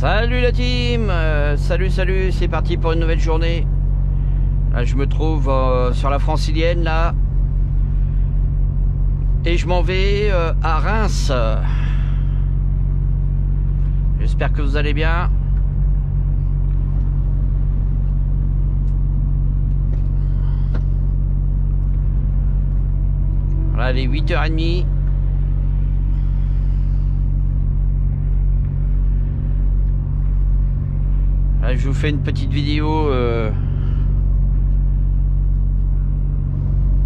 Salut la team, salut, c'est parti pour une nouvelle journée. Là je me trouve sur la Francilienne là. Et je m'en vais à Reims. J'espère que vous allez bien. Voilà les 8h30. Là, je vous fais une petite vidéo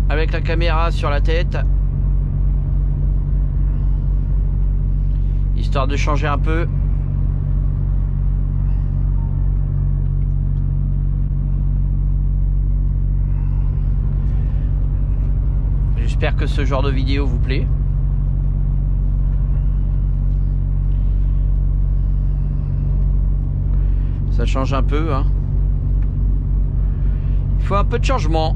avec la caméra sur la tête, histoire de changer un peu. J'espère que ce genre de vidéo vous plaît. Ça change un peu, hein. Il faut un peu de changement.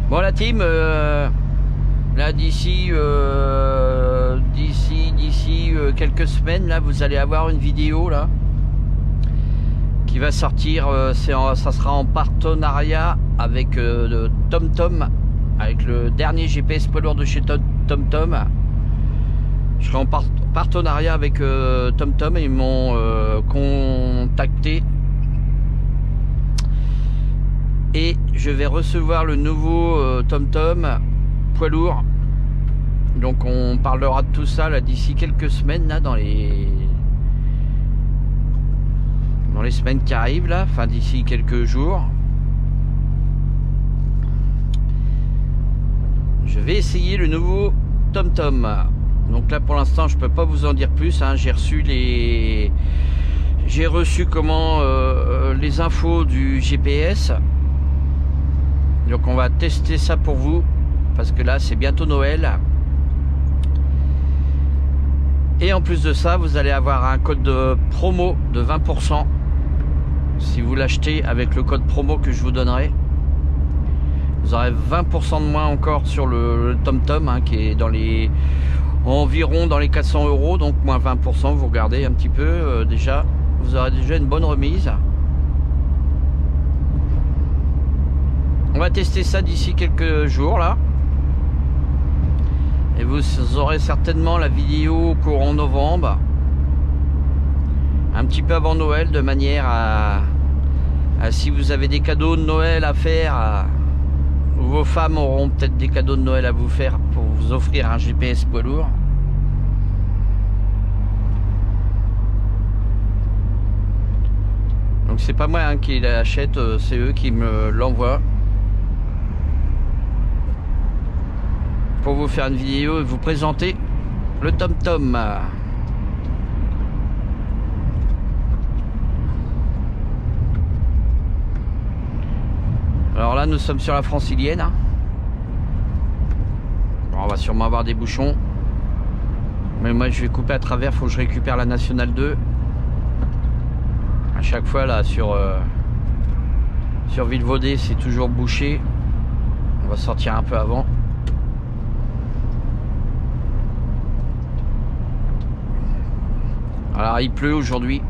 Bon la team, là d'ici quelques semaines, là vous allez avoir une vidéo là qui va sortir, ça sera en partenariat avec TomTom, avec le dernier GPS poids lourd de chez TomTom. Je serai en partenariat avec TomTom et ils m'ont contacté et je vais recevoir le nouveau TomTom poids lourd. Donc on parlera de tout ça là d'ici quelques semaines là, dans les semaines qui arrivent là, enfin d'ici quelques jours. Je vais essayer le nouveau TomTom. Donc là pour l'instant je peux pas vous en dire plus, hein. J'ai reçu les infos du GPS. Donc on va tester ça pour vous parce que là c'est bientôt Noël. Et en plus de ça, vous allez avoir un code de promo de 20% si vous l'achetez avec le code promo que je vous donnerai. Vous aurez 20% de moins encore sur le TomTom, hein, qui est environ dans les 400 €, donc moins 20%. Vous regardez un petit peu, déjà, vous aurez déjà une bonne remise. On va tester ça d'ici quelques jours là. Et vous aurez certainement la vidéo courant novembre, un petit peu avant Noël, de manière à si vous avez des cadeaux de Noël à faire, vos femmes auront peut-être des cadeaux de Noël à vous faire pour vous offrir un GPS poids lourd. Donc c'est pas moi, hein, qui l'achète, c'est eux qui me l'envoient pour vous faire une vidéo et vous présenter le TomTom. Alors là nous sommes sur la Francilienne, hein. Bon, on va sûrement avoir des bouchons, mais moi je vais couper à travers, faut que je récupère la nationale 2 à chaque fois là sur Villevaudée, c'est toujours bouché. On va sortir un peu avant. Alors il pleut aujourd'hui,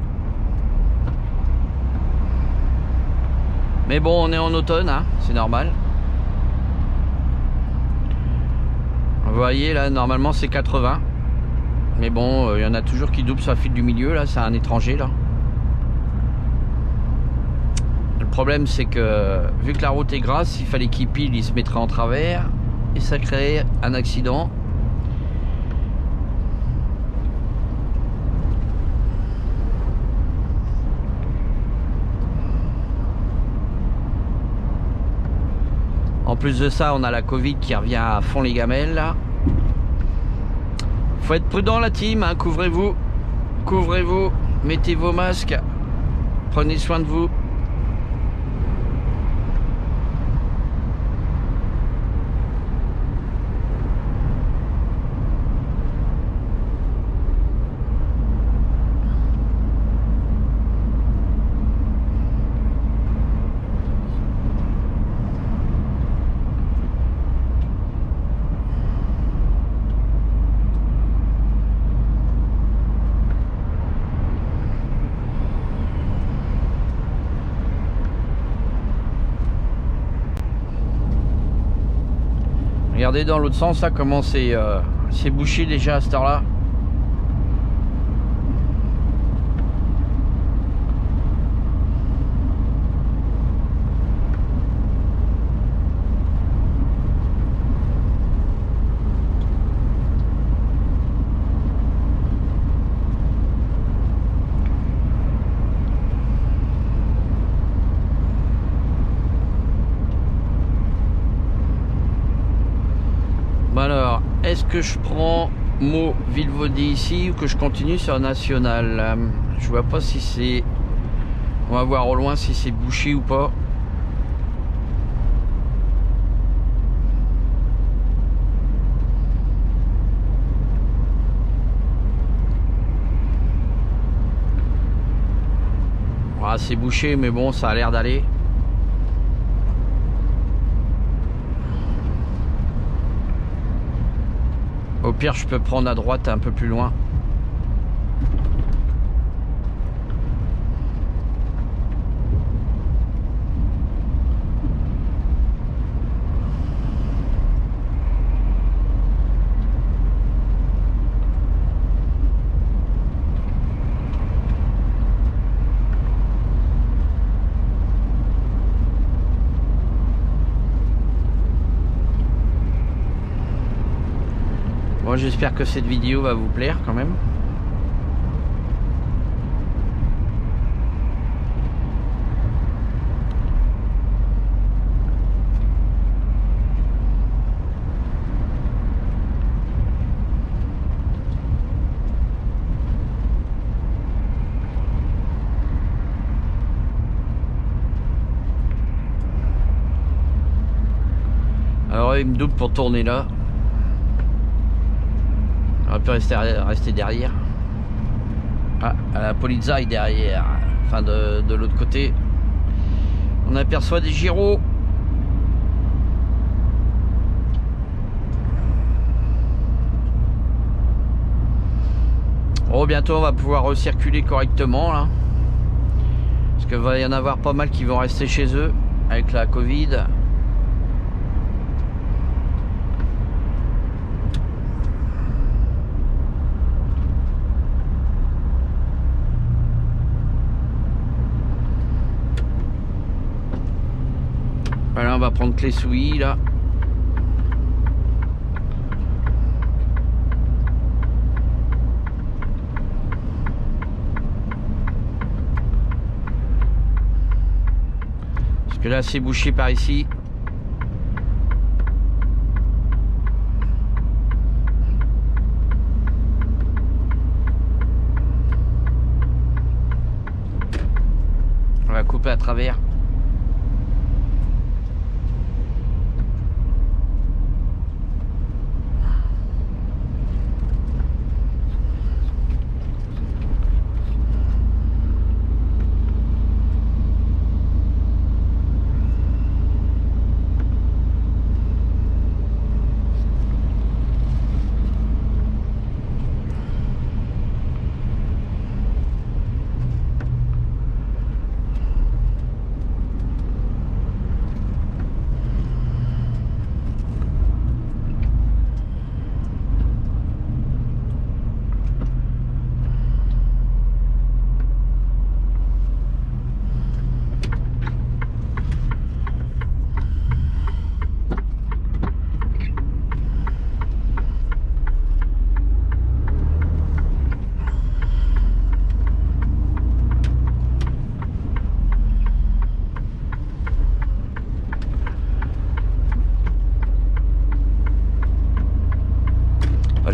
mais bon on est en automne, hein, c'est normal. Vous voyez là normalement c'est 80, mais bon il y en a toujours qui doublent sur la file du milieu là, c'est un étranger là. Le problème c'est que vu que la route est grasse, il fallait qu'il pile, il se mettrait en travers et ça créerait un accident. En plus de ça, on a la Covid qui revient à fond les gamelles là. Faut être prudent la team, hein. Couvrez-vous, mettez vos masques, prenez soin de vous. Regardez dans l'autre sens là comment c'est bouché déjà à cette heure là. Alors, est-ce que je prends Meaux Vilvoorde ici ou que je continue sur National? Je vois pas si c'est... On va voir au loin si c'est bouché ou pas. Ah, c'est bouché mais bon, ça a l'air d'aller. Au pire, je peux prendre à droite un peu plus loin. Bon, j'espère que cette vidéo va vous plaire quand même. Alors il me double pour tourner là. On peut rester derrière. Ah, la Polizza est derrière. Enfin de l'autre côté. On aperçoit des gyros. Oh, bientôt on va pouvoir recirculer correctement là. Parce qu'il va y en avoir pas mal qui vont rester chez eux avec la Covid. Voilà, on va prendre clé souille là. Parce que là c'est bouché par ici. On va couper à travers.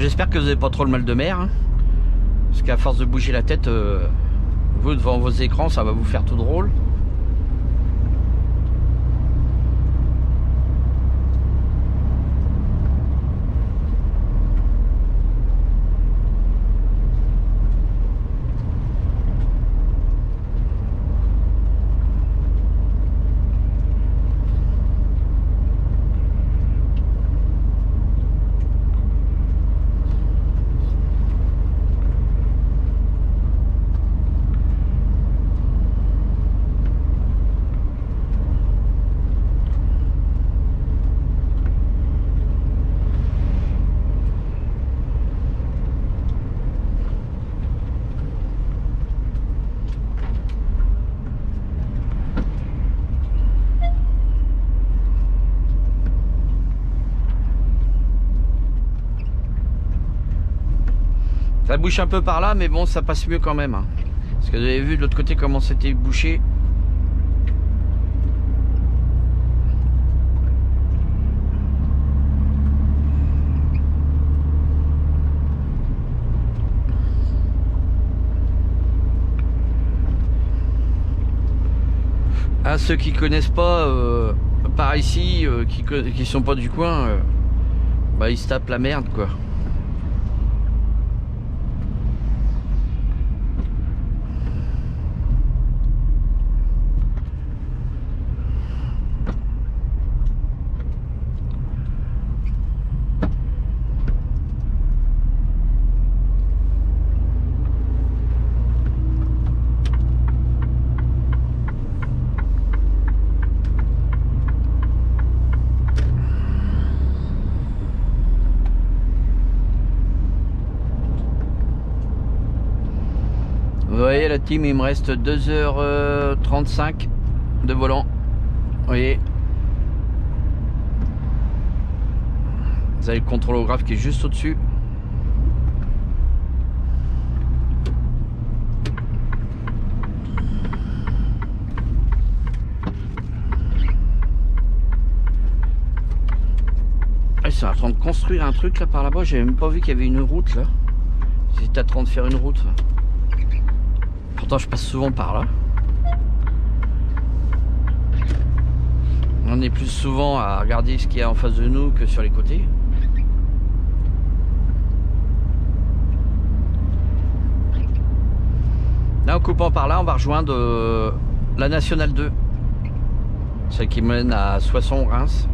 J'espère que vous n'avez pas trop le mal de mer, hein, parce qu'à force de bouger la tête, vous devant vos écrans, ça va vous faire tout drôle. bouche un peu par là, mais bon, ça passe mieux quand même. Hein. Parce que vous avez vu de l'autre côté comment c'était bouché. À ceux qui connaissent pas par ici, qui sont pas du coin, bah ils se tapent la merde quoi. Vous voyez la team, il me reste 2h35 de volant. Vous voyez. Vous avez le contrôlographe qui est juste au-dessus. Ils sont en train de construire un truc là par là-bas. J'avais même pas vu qu'il y avait une route là. Ils étaient en train de faire une route. Pourtant je passe souvent par là. On est plus souvent à regarder ce qu'il y a en face de nous que sur les côtés. Là en coupant par là on va rejoindre la Nationale 2. Celle qui mène à Soissons-Reims.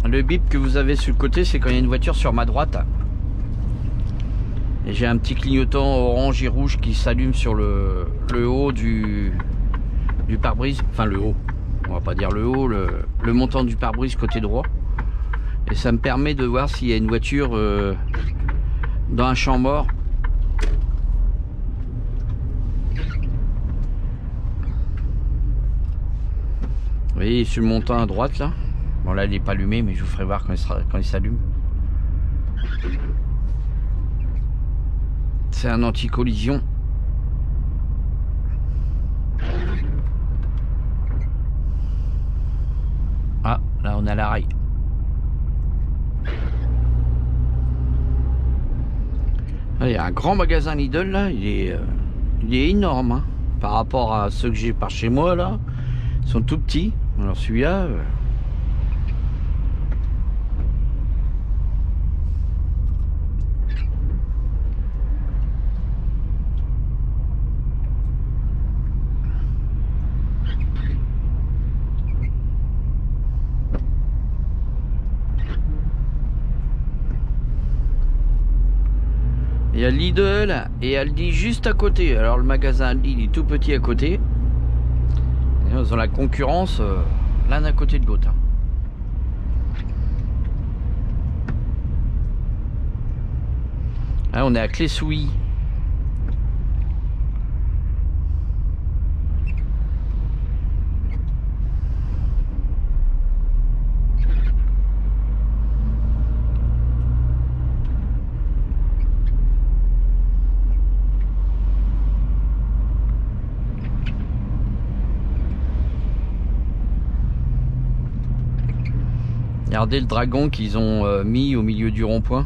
Le bip que vous avez sur le côté, c'est quand il y a une voiture sur ma droite. Et j'ai un petit clignotant orange et rouge qui s'allume sur le haut du pare-brise. Enfin le haut, on va pas dire le haut, le montant du pare-brise côté droit. Et ça me permet de voir s'il y a une voiture dans un champ mort. Vous voyez sur le montant à droite là. Bon là il n'est pas allumé mais je vous ferai voir quand il s'allume. C'est un anti-collision. Ah là on a la rail. Il y a un grand magasin Lidl là, il est énorme hein, par rapport à ceux que j'ai par chez moi là. Ils sont tout petits. Alors celui-là il y a Lidl et Aldi juste à côté. Alors le magasin Aldi il est tout petit à côté. Et ils ont la concurrence l'un à côté de l'autre. Là on est à Clé-Souilly. Regardez le dragon qu'ils ont mis au milieu du rond-point.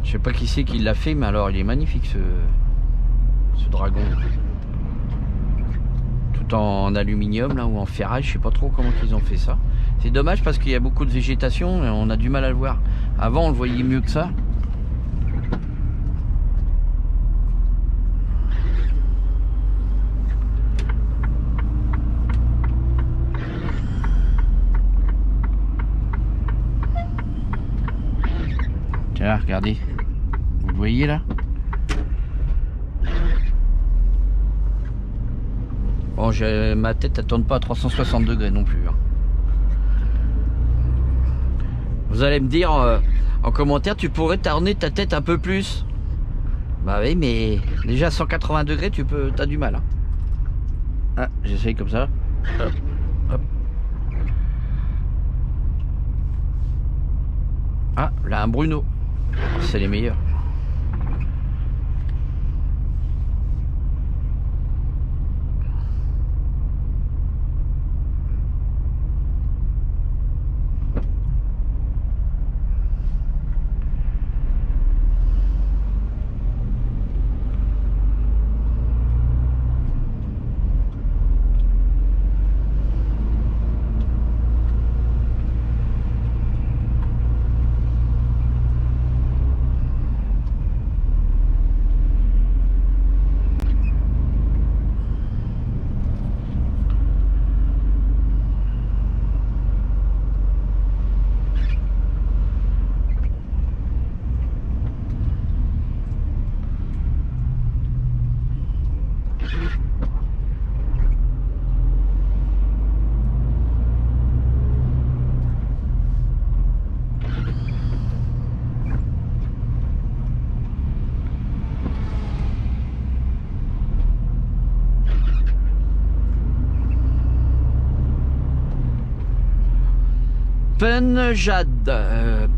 Je sais pas qui c'est qui l'a fait, mais alors il est magnifique ce dragon. Tout en aluminium là ou en ferraille, je sais pas trop comment ils ont fait ça. C'est dommage parce qu'il y a beaucoup de végétation et on a du mal à le voir. Avant on le voyait mieux que ça. Tiens, regardez. Vous le voyez là? Bon, ma tête elle tourne pas à 360 degrés non plus. Hein. Vous allez me dire en commentaire, tu pourrais tourner ta tête un peu plus. Bah oui, mais déjà 180 degrés, t'as du mal. Hein. Ah, j'essaye comme ça. Hop, hop. Ah, là un Bruno. C'est les meilleurs.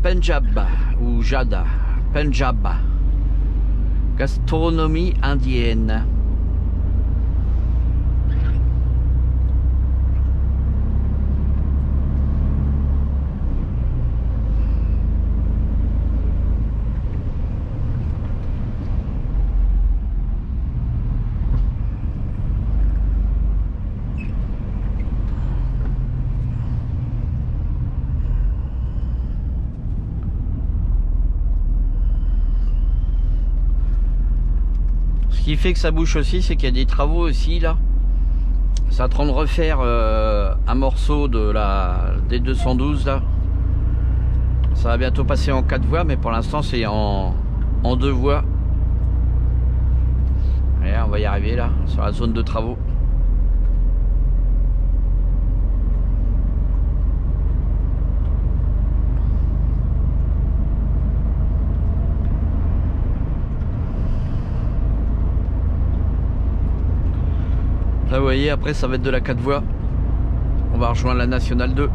Punjab ou Jada, Punjab, gastronomie indienne. Ce qui fait que ça bouche aussi, c'est qu'il y a des travaux aussi là. C'est en train de refaire un morceau de la D212 là. Ça va bientôt passer en 4 voies, mais pour l'instant c'est en 2 voies. Allez, on va y arriver là, sur la zone de travaux. Là vous voyez, après ça va être de la 4 voies. On va rejoindre la nationale 2.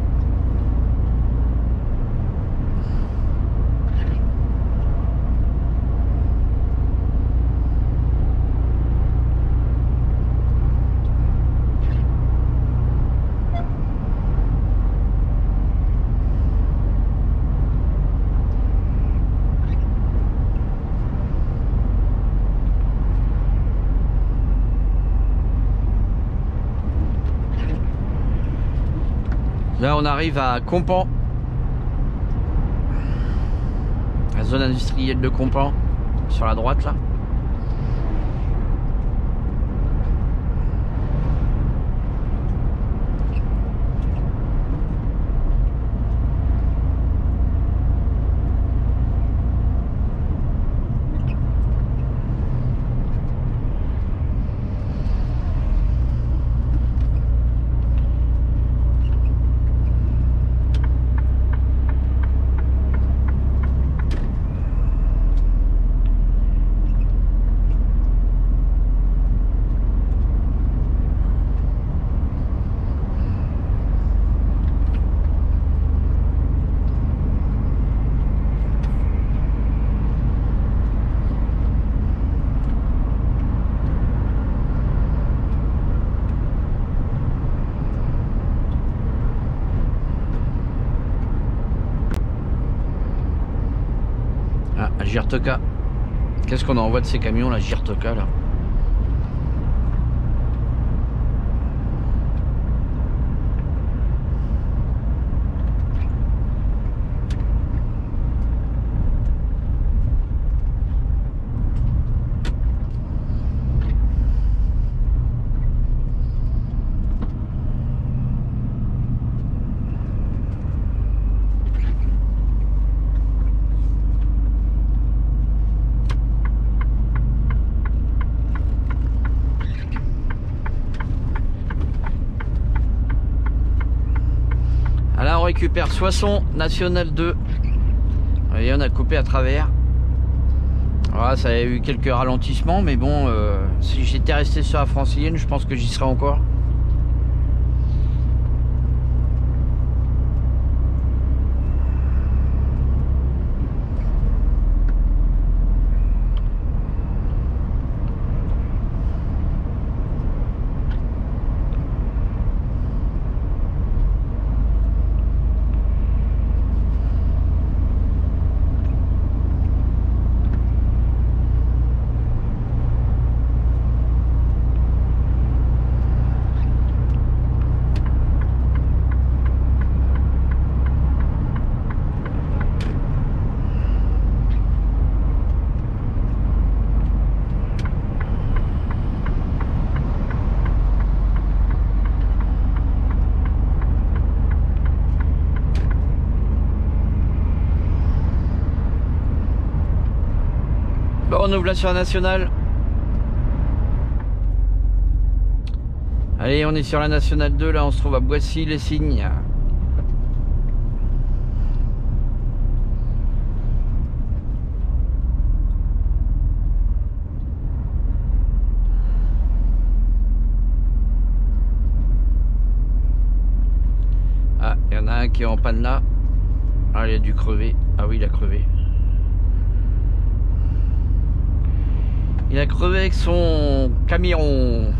Là on arrive à Compan, la zone industrielle de Compan, sur la droite là. Ah, Girtoka. Qu'est-ce qu'on envoie de ces camions là, Girtoka là? Là on récupère Soissons, National 2. Vous voyez, on a coupé à travers. Voilà, ça a eu quelques ralentissements, mais bon, si j'étais resté sur la francilienne, je pense que j'y serais encore. Bon, on ouvre là sur la nationale. Allez, on est sur la nationale 2, là on se trouve à Boissy-les-Cygnes. Ah, il y en a un qui est en panne là. Ah, il a dû crever. Ah oui, il a crevé. Il a crevé avec son camion.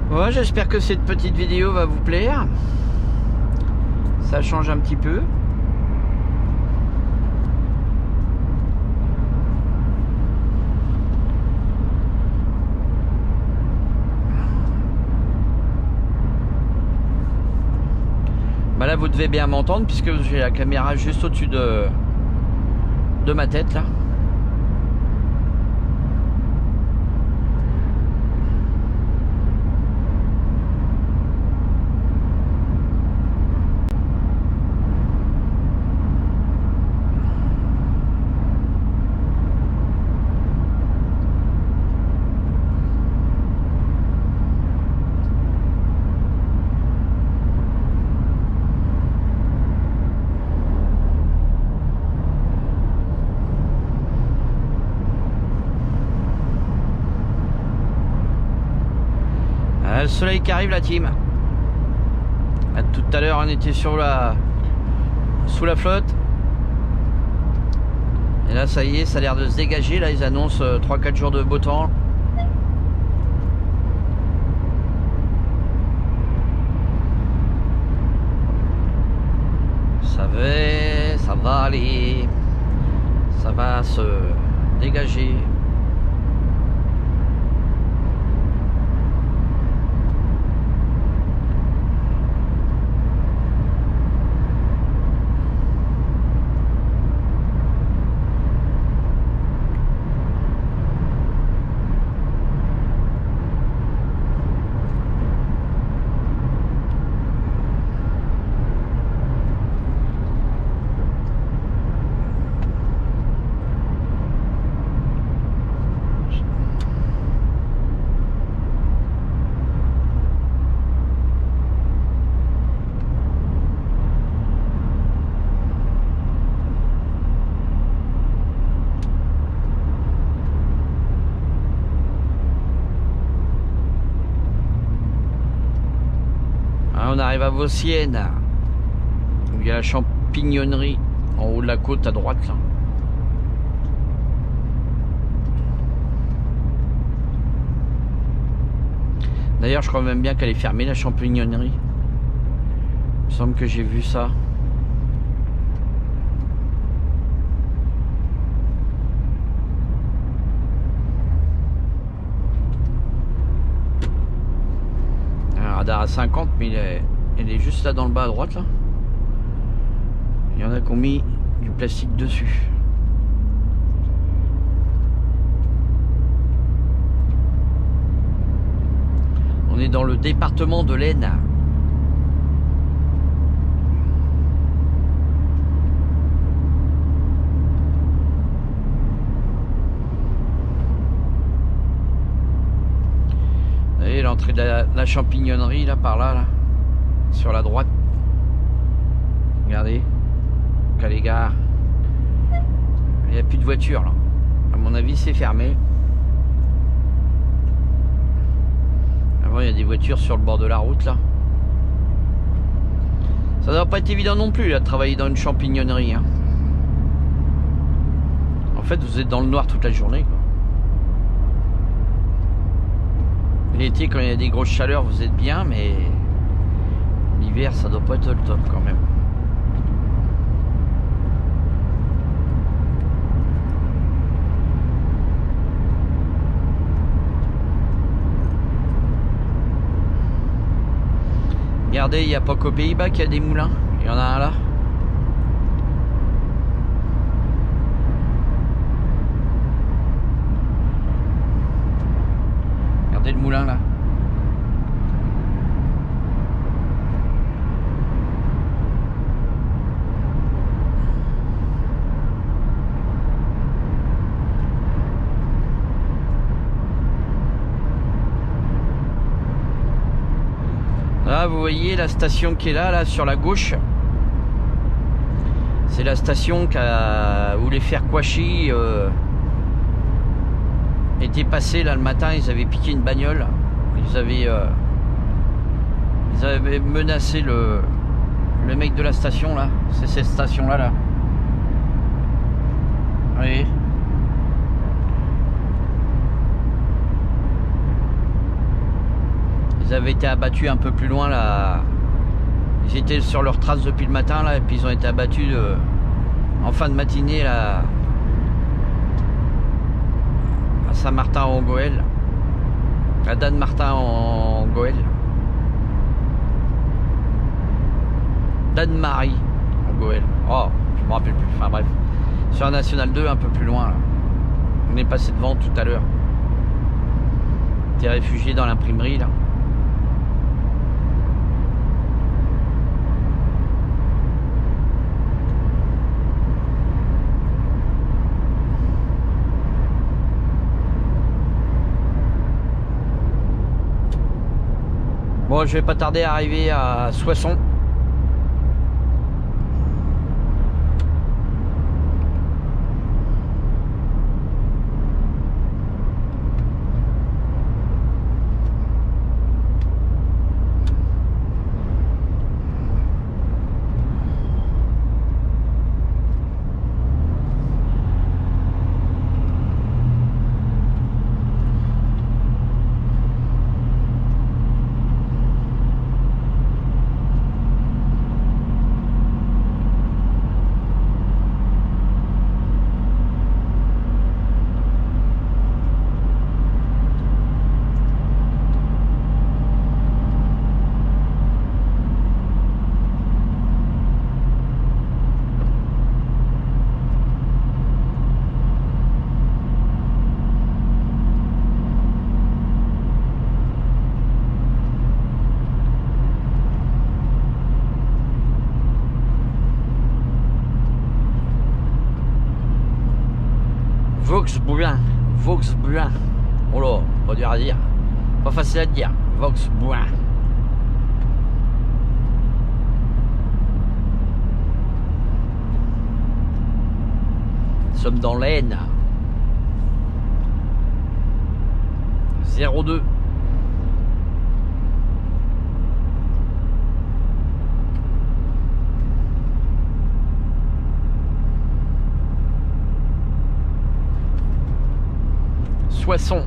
Ouais, j'espère que cette petite vidéo va vous plaire. Ça change un petit peu. Bah là vous devez bien m'entendre puisque j'ai la caméra juste au-dessus de ma tête là. Le soleil qui arrive la team. Tout à l'heure on était sous la flotte. Et là ça y est, ça a l'air de se dégager. Là ils annoncent 3-4 jours de beau temps. Ça va aller. Ça va se dégager. On arrive à Vauciennes, où il y a la champignonnerie en haut de la côte à droite là. D'ailleurs je crois même bien qu'elle est fermée, la champignonnerie. Il me semble que j'ai vu ça. À 50, mais elle est juste là dans le bas à droite là. Il y en a qui ont mis du plastique dessus. On est dans le département de l'Aisne. Et l'entrée de la champignonnerie là par là, sur la droite. Regardez, Calégare. Il n'y a plus de voiture là. À mon avis c'est fermé. Avant il y a des voitures sur le bord de la route là. Ça doit pas être évident non plus là, de travailler dans une champignonnerie hein. En fait vous êtes dans le noir toute la journée quoi. L'été, quand il y a des grosses chaleurs, vous êtes bien, mais l'hiver, ça doit pas être le top quand même. Regardez, il n'y a pas qu'aux Pays-Bas qu'il y a des moulins. Il y en a un là. Regardez le moulin là. Là vous voyez la station qui est là sur la gauche. C'est la station où les fers Kouachi étaient passés là le matin. Ils avaient piqué une bagnole. Ils avaient menacé le mec de la station là. C'est cette station là. Vous voyez. Ils avaient été abattus un peu plus loin là. Ils étaient sur leur trace depuis le matin là, et puis ils ont été abattus en fin de matinée là, à Saint-Martin-en-Goël, à Dan-Martin-en-Goël, Dan-Marie en Goël. Oh, je me rappelle plus. Enfin bref, sur la National 2 un peu plus loin là. On est passé devant tout à l'heure. T'es réfugié dans l'imprimerie là. Bon, je vais pas tarder à arriver à Soissons. Vaux-Bouin. Vaux-Bouin. Oh là, pas dur à dire. Pas facile à dire. Vaux-Bouin. Nous sommes dans l'Aisne. 02. Soissons.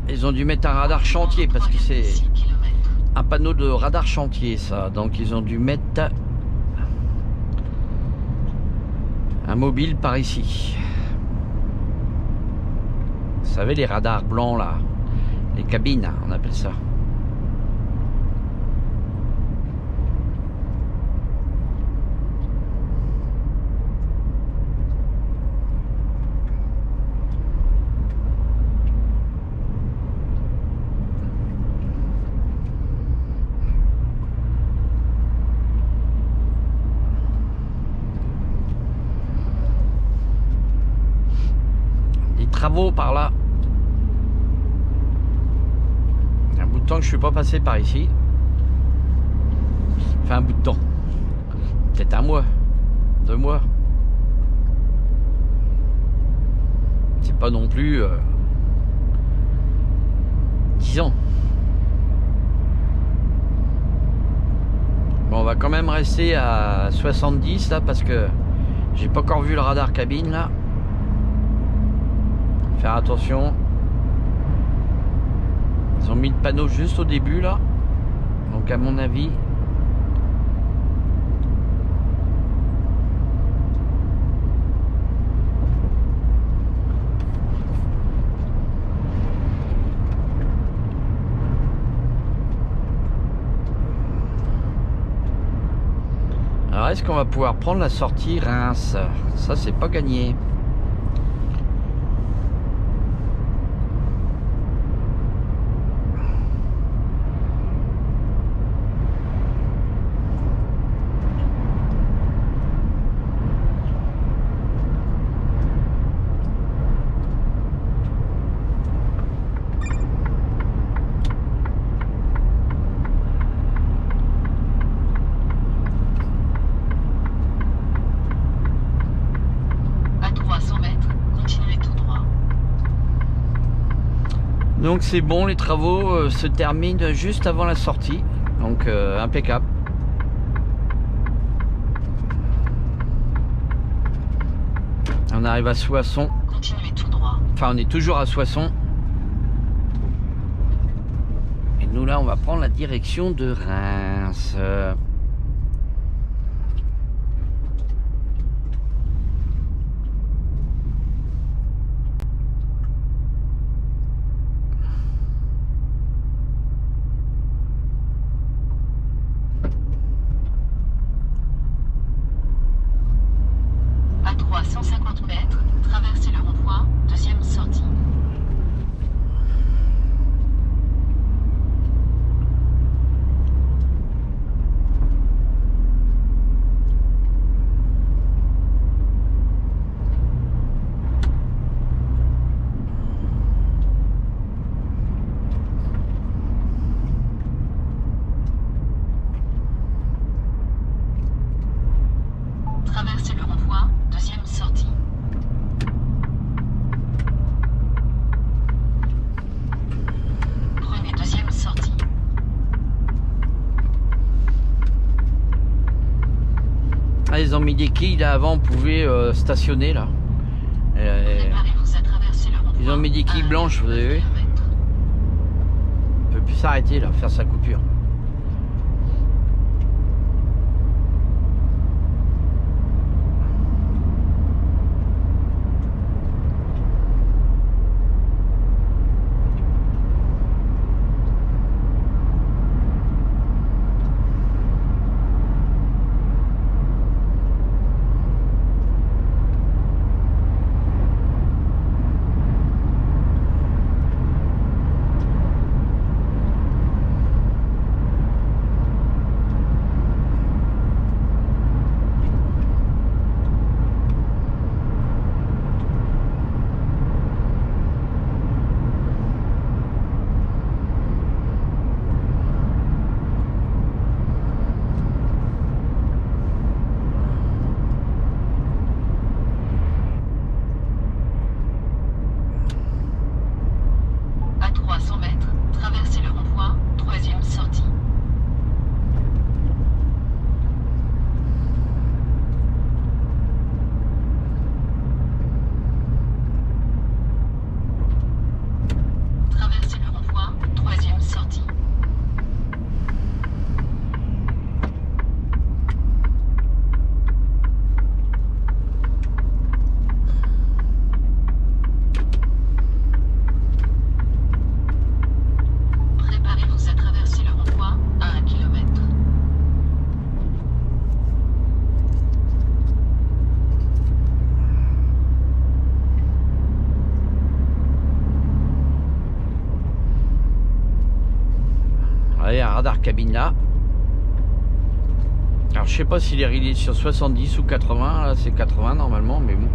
Ils ont dû mettre un radar chantier parce que c'est un panneau de radar chantier ça. Donc ils ont dû mettre un mobile par ici. Vous savez les radars blancs là, les cabines on appelle ça. Travaux par là. Il y a un bout de temps que je suis pas passé par ici. Enfin un bout de temps. Peut-être un mois, 2 mois. C'est pas non plus 10 ans. Bon, on va quand même rester à 70 là parce que j'ai pas encore vu le radar cabine là. Faire attention. Ils ont mis le panneau juste au début là. Donc à mon avis. Alors est-ce qu'on va pouvoir prendre la sortie Reims? Ça c'est pas gagné. Donc c'est bon, les travaux se terminent juste avant la sortie, donc impeccable. On arrive à Soissons. Continuez tout droit. Enfin on est toujours à Soissons. Et nous là on va prendre la direction de Reims. À 350 mètres, traversez le rond-point, deuxième sortie. Traversez le rond-point, deuxième sortie. Prenez deuxième sortie. Ah, ils ont mis des quilles là avant, on pouvait stationner là. Préparez-vous à traverser Ils ont mis des quilles blanches, vous avez vu. On peut plus s'arrêter là, faire sa coupure. À 300 mètres, traversez le rond-point, troisième sortie. Traversez le rond-point, troisième sortie. Préparez-vous à traverser le rond-point à 1 km. Allez, un radar cabine là. Alors je sais pas s'il est réglé sur 70 ou 80, là c'est 80 normalement, mais bon.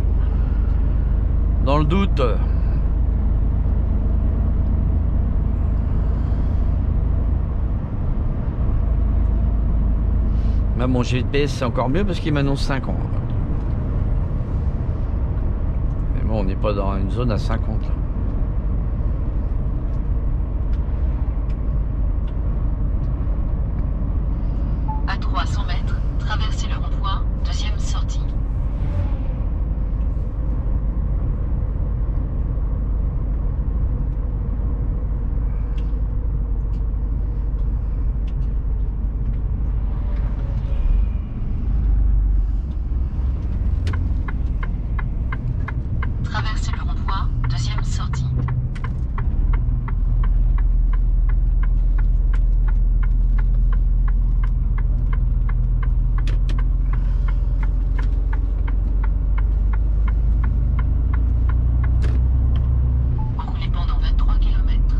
Dans le doute. Là, mon GPS c'est encore mieux parce qu'il m'annonce 50. Mais bon, on n'est pas dans une zone à 50 là. À 300 mètres, traversez le rond-point, deuxième sortie. Traversez le rond-point, deuxième sortie. Roulez pendant 23 km.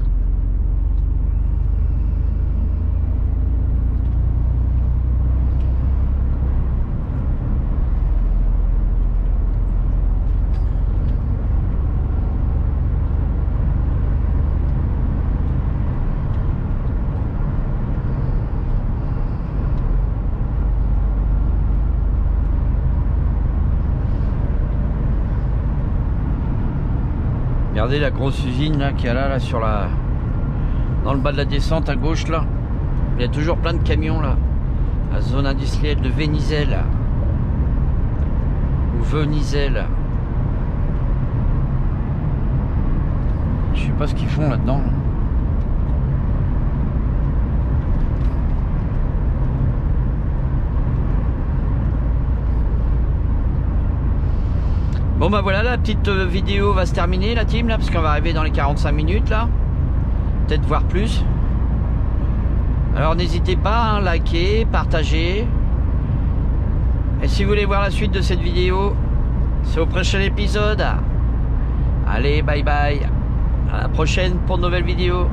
Regardez la grosse usine là qu'il y a là sur la, dans le bas de la descente à gauche là. Il y a toujours plein de camions là. La zone industrielle de Vénizel ou Venizel. Je sais pas ce qu'ils font là-dedans. Bon bah voilà, la petite vidéo va se terminer la team là, parce qu'on va arriver dans les 45 minutes là. Peut-être voir plus. Alors n'hésitez pas à liker, partager. Et si vous voulez voir la suite de cette vidéo, c'est au prochain épisode. Allez, bye bye. À la prochaine pour de nouvelles vidéos.